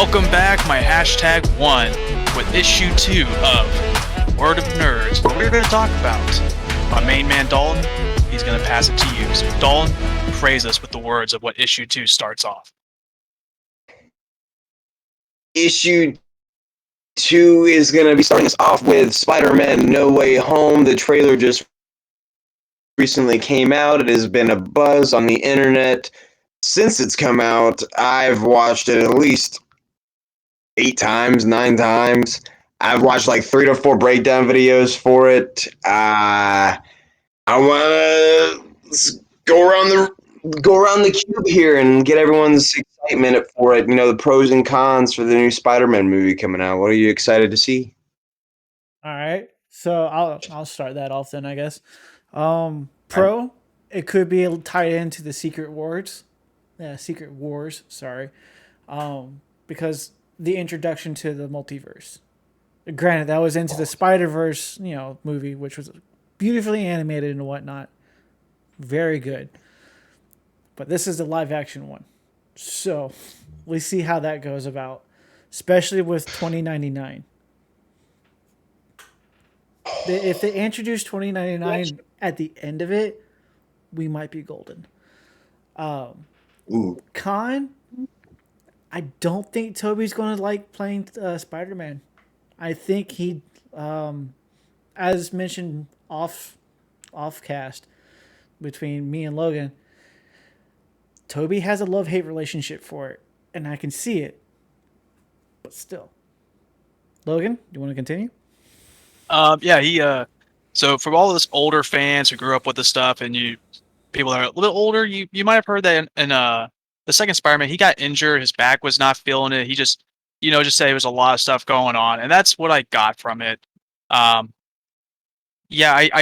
Welcome back, my #1, with issue 2 of Word of Nerds, what we're going to talk about. My main man, Dalton, he's going to pass it to you. So, Dalton, praise us with the words of what issue 2 starts off. Issue 2 is going to be starting us off with Spider-Man No Way Home. The trailer just recently came out. It has been a buzz on the internet since it's come out. I've watched it at least 8 times, 9 times. I've watched like 3 to 4 breakdown videos for it. I want to go around the cube here and get everyone's excitement for it. You know, the pros and cons for the new Spider-Man movie coming out. What are you excited to see? All right, so I'll start that off then, I guess. Pro, it could be tied into the Secret Wars. Secret Wars. Sorry, because the introduction to the multiverse. Granted, that was into the Spider-Verse, movie, which was beautifully animated and whatnot. Very good. But this is the live-action one, so we see how that goes about, especially with 2099. If they introduce 2099 at the end of it, we might be golden. Con, I don't think Toby's going to like playing Spider-Man. I think he, as mentioned off cast between me and Logan, Toby has a love-hate relationship for it, and I can see it. But still. Logan, do you want to continue? So for all of us older fans who grew up with this stuff, and you people that are a little bit older, you might have heard that in the second Spider-Man, he got injured, his back was not feeling it. He just said there was a lot of stuff going on, and that's what I got from it. I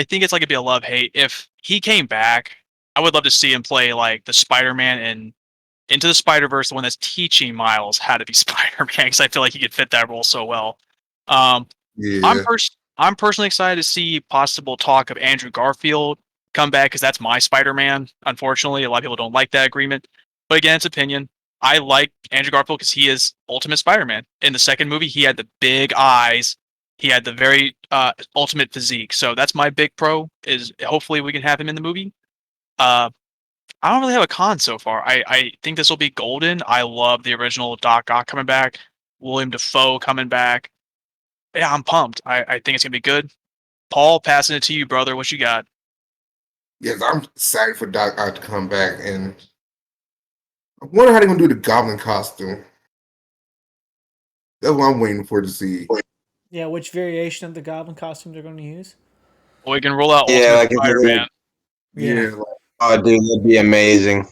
think it's like it'd be a love-hate. If he came back, I would love to see him play like the Spider-Man in Into the Spider-Verse, the one that's teaching Miles how to be Spider-Man, because I feel like he could fit that role so well. I'm personally excited to see possible talk of Andrew Garfield come back, because that's my Spider-Man. Unfortunately, a lot of people don't like that agreement. But again, it's opinion. I like Andrew Garfield because he is Ultimate Spider-Man. In the second movie, he had the big eyes. He had the very ultimate physique. So that's my big pro, is hopefully we can have him in the movie. I don't really have a con so far. I think this will be golden. I love the original Doc Ock coming back. William Dafoe coming back. Yeah, I'm pumped. I think it's going to be good. Paul, passing it to you, brother. What you got? Yes, I'm excited for Doc Ock to come back, and I wonder how they're going to do the Goblin costume. That's what I'm waiting for to see. Yeah, which variation of the Goblin costume they're going to use? Well, we can roll out Ultimate Spider-Man. Yeah. Oh, dude, that'd be amazing.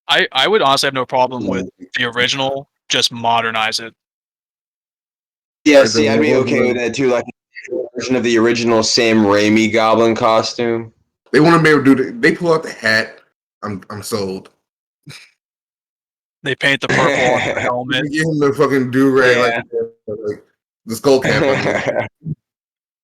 I would honestly have no problem with the original. Just modernize it. Yeah, see, I'd be okay with that too, like a version of the original Sam Raimi Goblin costume. They want to be able to do they pull out the hat. I'm sold. They paint the purple on the helmet. Give him the fucking do-rag, like the skull cap.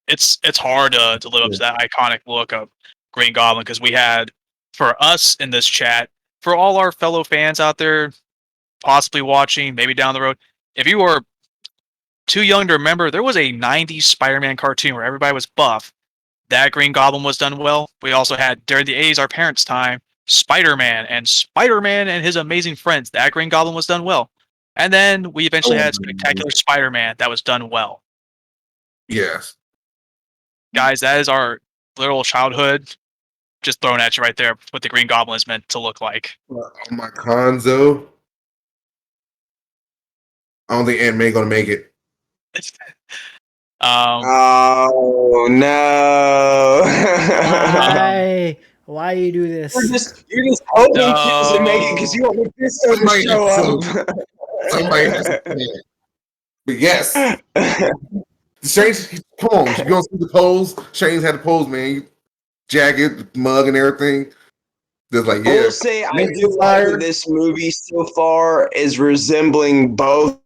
It's hard to live up to that iconic look of Green Goblin, because we had, for us in this chat, for all our fellow fans out there possibly watching, maybe down the road, if you were too young to remember, there was a 90s Spider-Man cartoon where everybody was buff. That Green Goblin was done well. We also had, during the 80s, our parents' time, Spider-Man and his amazing friends. That Green Goblin was done well. And then we eventually had Spectacular Spider-Man that was done well. Yes. Guys, that is our literal childhood. Just thrown at you right there, what the Green Goblin is meant to look like. On my cons, though, I don't think Aunt May gonna make it. Oh no! Why you do this? You're just hoping he doesn't make it because you want Mephisto to show up. Somebody has to. But yes, Shane, come on, you don't see the pose. Shane's had the pose, man. Jacket, mug, and everything. Just like, yeah. I will say, I do like that this movie so far is resembling both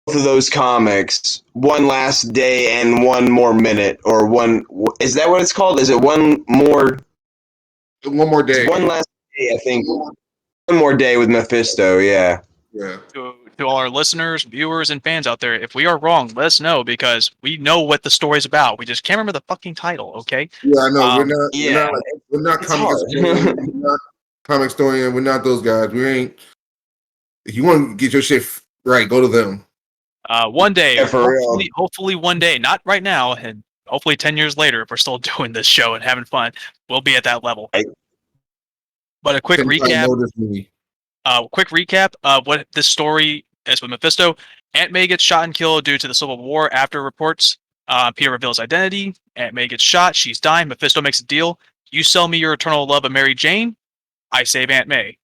of those comics. One Last Day and One More Minute, or one. Is that what it's called? Is it One More? One More Day. One Last Day, I think. One More Day with Mephisto. Yeah. Yeah. To all our listeners, viewers, and fans out there, if we are wrong, let us know because we know what the story's about. We just can't remember the fucking title. Okay. Yeah, I know. Yeah, We're not it's comic hard. historians. We're not comic historian. We're not those guys. We ain't. If you want to get your shit right, go to them. One day, Yeah, for real. hopefully one day, not right now, and hopefully 10 years later, if we're still doing this show and having fun, we'll be at that level. Right. But a quick Since I recap. know this movie. Quick recap of what this story is with Mephisto. Aunt May gets shot and killed due to the Civil War. After reports, Peter reveals identity. Aunt May gets shot. She's dying. Mephisto makes a deal. You sell me your eternal love of Mary Jane. I save Aunt May.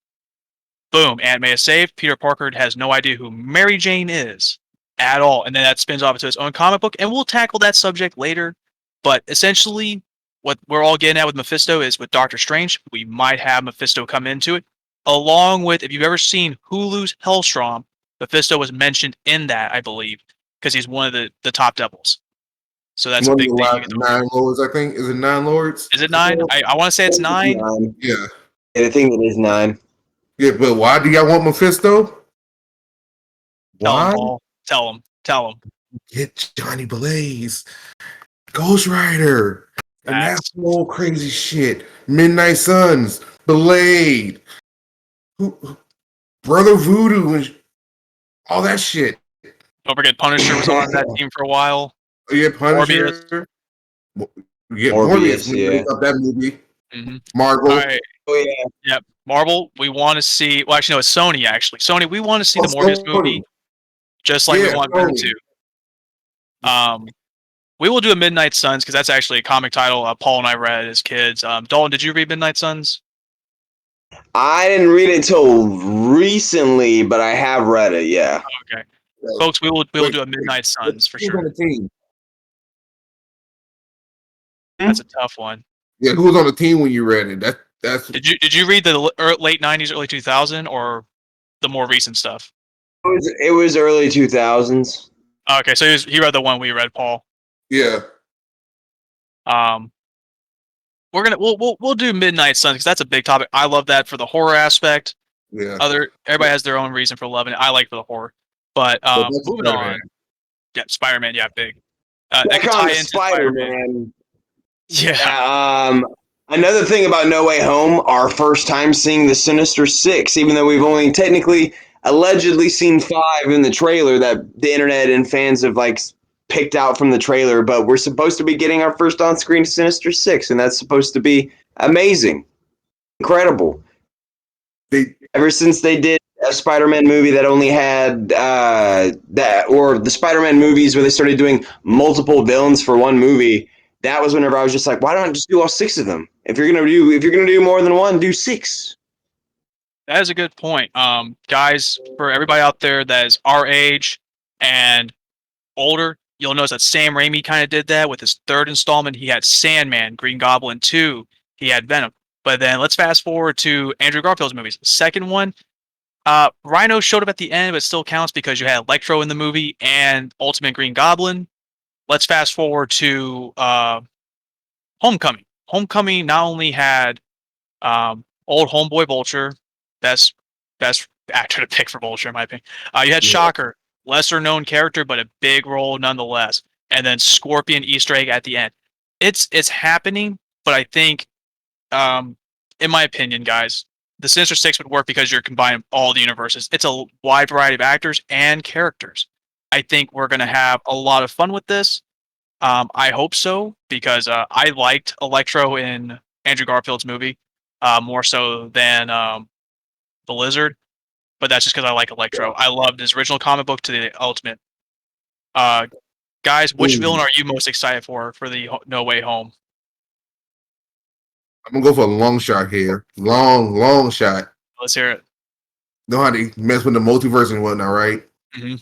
Boom. Aunt May is saved. Peter Parker has no idea who Mary Jane is at all. And then that spins off into its own comic book. And we'll tackle that subject later. But essentially, what we're all getting at with Mephisto is with Doctor Strange, we might have Mephisto come into it. Along with, if you've ever seen Hulu's Hellstrom, Mephisto was mentioned in that, I believe, because he's one of the top devils. So that's One a of big the thing. last 9 lords, I think. Is it 9 lords? Is it 9? I want to say it's 9. Yeah. I think it is 9. Yeah, but why do y'all want Mephisto? Tell him, Why? Paul. Tell him. Get Johnny Blaze, Ghost Rider, and that's all crazy shit. Midnight Suns, Blade, Brother Voodoo, and all that shit. Don't forget Punisher was on that team for a while. Yeah, Punisher. Yeah, Morbius. Yeah. Up that movie. Mm-hmm. Marvel. All right. Oh yeah. Yep. Marvel. We want to see. Well, actually, no, it's Sony. Actually, Sony. We want to see the Morbius movie, just like we want Venom 2. We will do a Midnight Suns because that's actually a comic title Paul and I read as kids. Dalton, did you read Midnight Suns? I didn't read it till recently, but I have read it. Yeah. Okay, folks, we will do a Midnight Suns for sure. On the team? That's a tough one. Yeah, who was on the team when you read it? That's. Did you read the late '90s, early 2000s, or the more recent stuff? It was early 2000s. Okay, so he read the one we read, Paul. Yeah. We'll do Midnight Suns because that's a big topic. I love that for the horror aspect. Yeah. Everybody has their own reason for loving it. I like for the horror, but moving on. Yeah, Spider-Man. Yeah, big. That could tie into Spider-Man. Yeah. Another thing about No Way Home, our first time seeing the Sinister Six, even though we've only technically allegedly seen 5 in the trailer that the internet and fans have picked out from the trailer, but we're supposed to be getting our first on-screen Sinister Six, and that's supposed to be amazing, incredible. Ever since they did a Spider-Man movie that only had or the Spider-Man movies where they started doing multiple villains for one movie, that was whenever I was just like, why don't I just do all 6 of them? If you're gonna do more than one, do 6. That is a good point. Guys, for everybody out there that is our age and older, you'll notice that Sam Raimi kind of did that with his 3rd installment. He had Sandman, Green Goblin 2, he had Venom. But then let's fast forward to Andrew Garfield's movies. The second one, Rhino showed up at the end, but still counts because you had Electro in the movie and Ultimate Green Goblin. Let's fast forward to Homecoming. Homecoming not only had old homeboy Vulture, best actor to pick for Vulture in my opinion. You had Shocker, lesser known character but a big role nonetheless, and then Scorpion Easter egg at the end. It's happening, but I think, in my opinion, guys, the Sinister Six would work because you're combining all the universes. It's a wide variety of actors and characters. I think we're going to have a lot of fun with this. I hope so, because I liked Electro in Andrew Garfield's movie more so than the Lizard, but that's just because I like Electro. I loved his original comic book to the ultimate. Guys, which villain are you most excited for the No Way Home? I'm gonna go for a long shot here. Long shot. Let's hear it. Know how they mess with the multiverse and whatnot, right? Mm-hmm.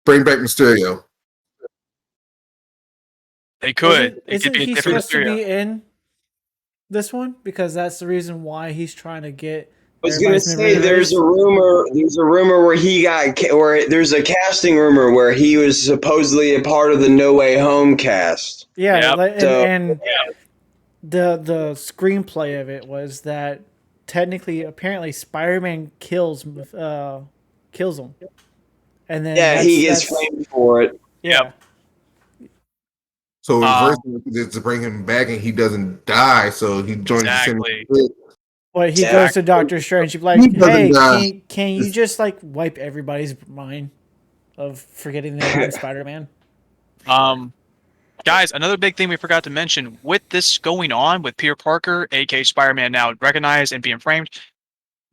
Bring back Mysterio. They could. Isn't he supposed to be in this one? Because that's the reason why he's trying to get. I was gonna say there's a rumor where there's a casting rumor where he was supposedly a part of the No Way Home cast. Yeah, and the screenplay of it was that technically, apparently, Spider-Man kills him, and then Yeah, he gets that's framed for it. yeah. So reverse Um, is to bring him back, and he doesn't die. So he joins exactly. the Well, he goes to Exactly. Doctor Strange. He's He like, doesn't "Hey, die. can you just like wipe everybody's mind of forgetting that I'm Spider-Man?" Um, guys, another big thing we forgot to mention with this going on with Peter Parker, aka Spider-Man, now recognized and being framed.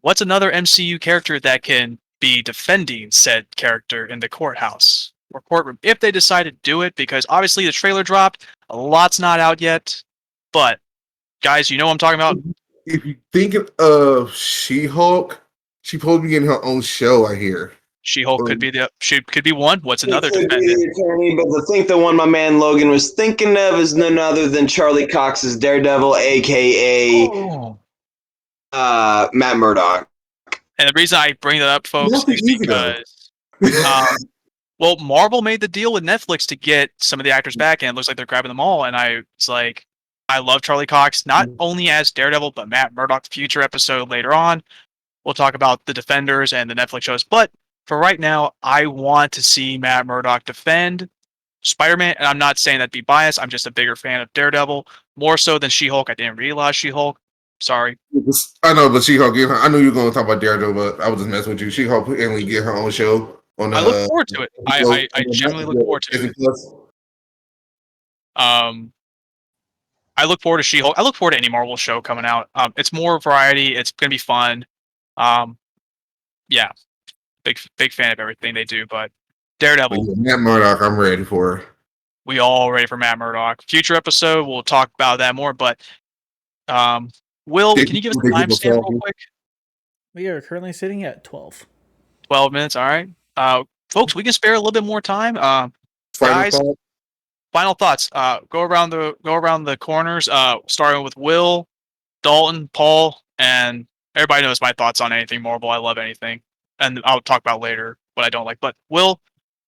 What's another MCU character that can be defending said character in the courthouse or courtroom if they decide to do it? Because obviously the trailer dropped, a lot's not out yet. But guys, you know what I'm talking about. If you think of She-Hulk, she's supposed to be getting her own show. I hear. She-Hulk could be one. What's It another could be defendant? the attorney, but I think the one my man Logan was thinking of is none other than Charlie Cox's Daredevil, aka Oh. Matt Murdock. And the reason I bring that up, folks, Nothing is easy though. because well, Marvel made the deal with Netflix to get some of the actors back, and it looks like they're grabbing them all. And it's like, I love Charlie Cox, not only as Daredevil, but Matt Murdock's future episode later on. We'll talk about the Defenders and the Netflix shows. But for right now, I want to see Matt Murdock defend Spider-Man. And I'm not saying that to be biased. I'm just a bigger fan of Daredevil, more so than She-Hulk. I didn't realize She-Hulk. Sorry. I know, but She-Hulk. I knew you were going to talk about Daredevil, but I was just messing with you. She-Hulk finally get her own show on. I look forward to it. I genuinely look forward to it. I look forward to She-Hulk. I look forward to any Marvel show coming out. It's more variety. It's gonna be fun. Um, yeah, big fan of everything they do. But Daredevil, Matt Murdock, I'm ready for. we all ready for Matt Murdock. Future episode, we'll talk about that more. But Will, can you give us a timestamp real quick? We are currently sitting at 12. 12 minutes. All right. Folks, we can spare a little bit more time. Guys, final thoughts. Go around the corners. Starting with Will, Dalton, Paul, and everybody knows my thoughts on anything Marvel. I love anything, and I'll talk about later what I don't like. But Will,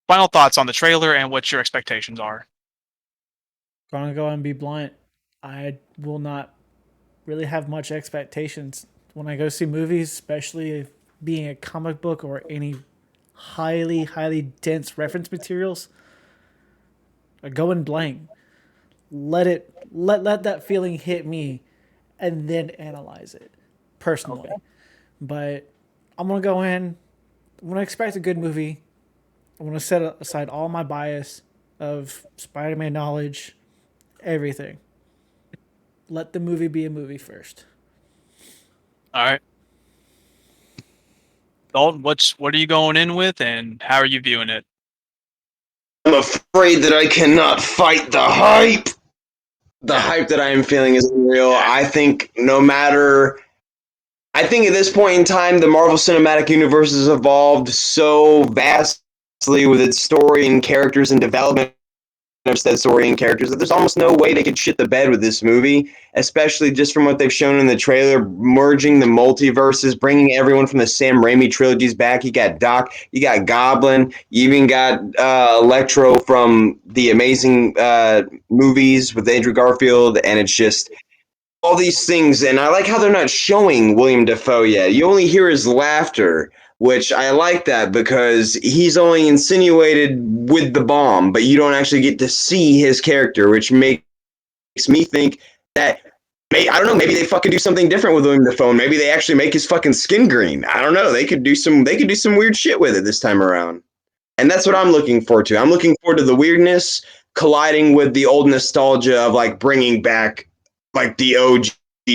final thoughts on the trailer and what your expectations are. Gonna go and be blunt. I will not really have much expectations when I go see movies, especially being a comic book or any highly dense reference materials. I go in blank. Let that feeling hit me, and then analyze it personally. Okay. But I'm gonna go in. I'm gonna expect a good movie. I'm gonna set aside all my bias of Spider-Man knowledge, everything. Let the movie be a movie first. All right, Dalton, what are you going in with, and how are you viewing it? I'm afraid that I cannot fight the hype. The hype that I am feeling is unreal. I think I think at this point in time, the Marvel Cinematic Universe has evolved so vastly with its story and characters and development of said story and characters that there's almost no way they could shit the bed with this movie, especially just from what they've shown in the trailer, merging the multiverses, bringing everyone from the Sam Raimi trilogies back. You got Doc, you got Goblin, you even got Electro from the Amazing movies with Andrew Garfield, and it's just all these things. And I like how they're not showing William Dafoe yet. You only hear his laughter, which I like that because he's only insinuated with the bomb, but you don't actually get to see his character, which makes me think that I don't know, maybe they fucking do something different with William Dafoe. Maybe they actually make his fucking skin green. I don't know. They could do some weird shit with it this time around. And that's what I'm looking forward to. I'm looking forward to the weirdness colliding with the old nostalgia of like bringing back like the OG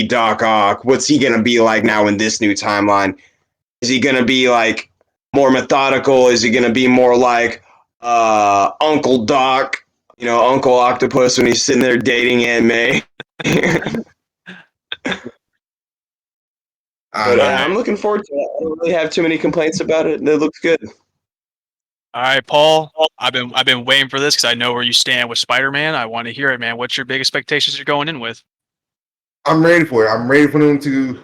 Doc Ock. What's he going to be like now in this new timeline? Is he going to be like more methodical? Is he going to be more like Uncle Doc, Uncle Octopus when he's sitting there dating Aunt May? I'm looking forward to it. I don't really have too many complaints about it. It looks good. All right, Paul. I've been waiting for this because I know where you stand with Spider-Man. I want to hear it, man. What's your big expectations you're going in with? I'm ready for it. I'm ready for them to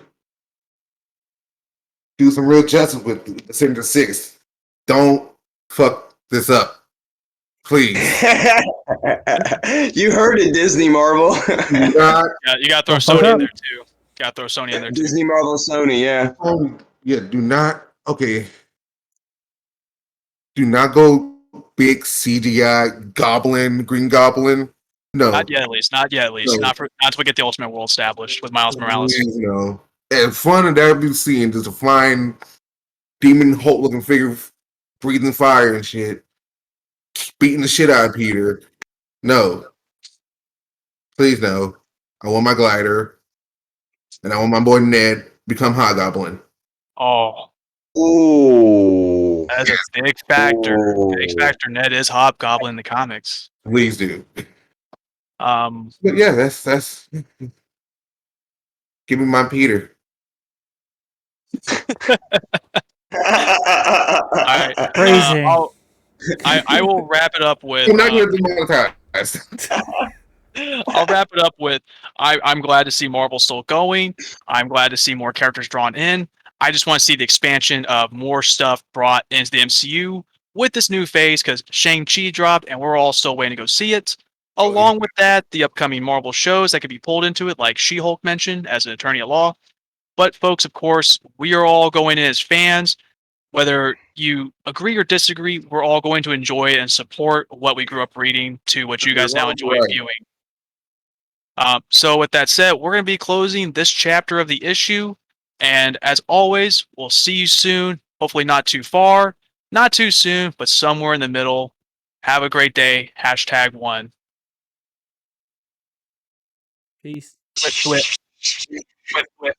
do some real justice with December 6th. Don't fuck this up. Please. You heard it, Disney Marvel. Yeah, you got to throw soda in there too. Gotta throw Sony in there too. Disney, Marvel, Sony, yeah. Oh, yeah, do not go big CGI Goblin, Green Goblin. No. Not yet, at least. Not yet, at least. No. Not until we get the Ultimate World established with Miles Morales. Please, no. And fun and that would be seen just a flying demon Hulk looking figure breathing fire and shit. Beating the shit out of Peter. No. Please no. I want my glider. And I want my boy Ned become Hobgoblin. Oh, Ooh. that's a big factor. Big factor. Ned is Hobgoblin in the comics. Please do. Um, But yeah, that's give me my Peter. all right. Phrasing. I will wrap it up with. I'm not going to demonetize. I'll wrap it up with I'm glad to see Marvel still going. I'm glad to see more characters drawn in. I just want to see the expansion of more stuff brought into the MCU with this new phase because Shang-Chi dropped and we're all still waiting to go see it. Along with that, the upcoming Marvel shows that could be pulled into it, like She-Hulk mentioned as an attorney at law. But folks, of course, we are all going in as fans. Whether you agree or disagree, we're all going to enjoy and support what we grew up reading to what you guys now enjoy viewing. So with that said, we're going to be closing this chapter of the issue. And as always, we'll see you soon. Hopefully not too far, not too soon, but somewhere in the middle. Have a great day. #1. Peace. Quit.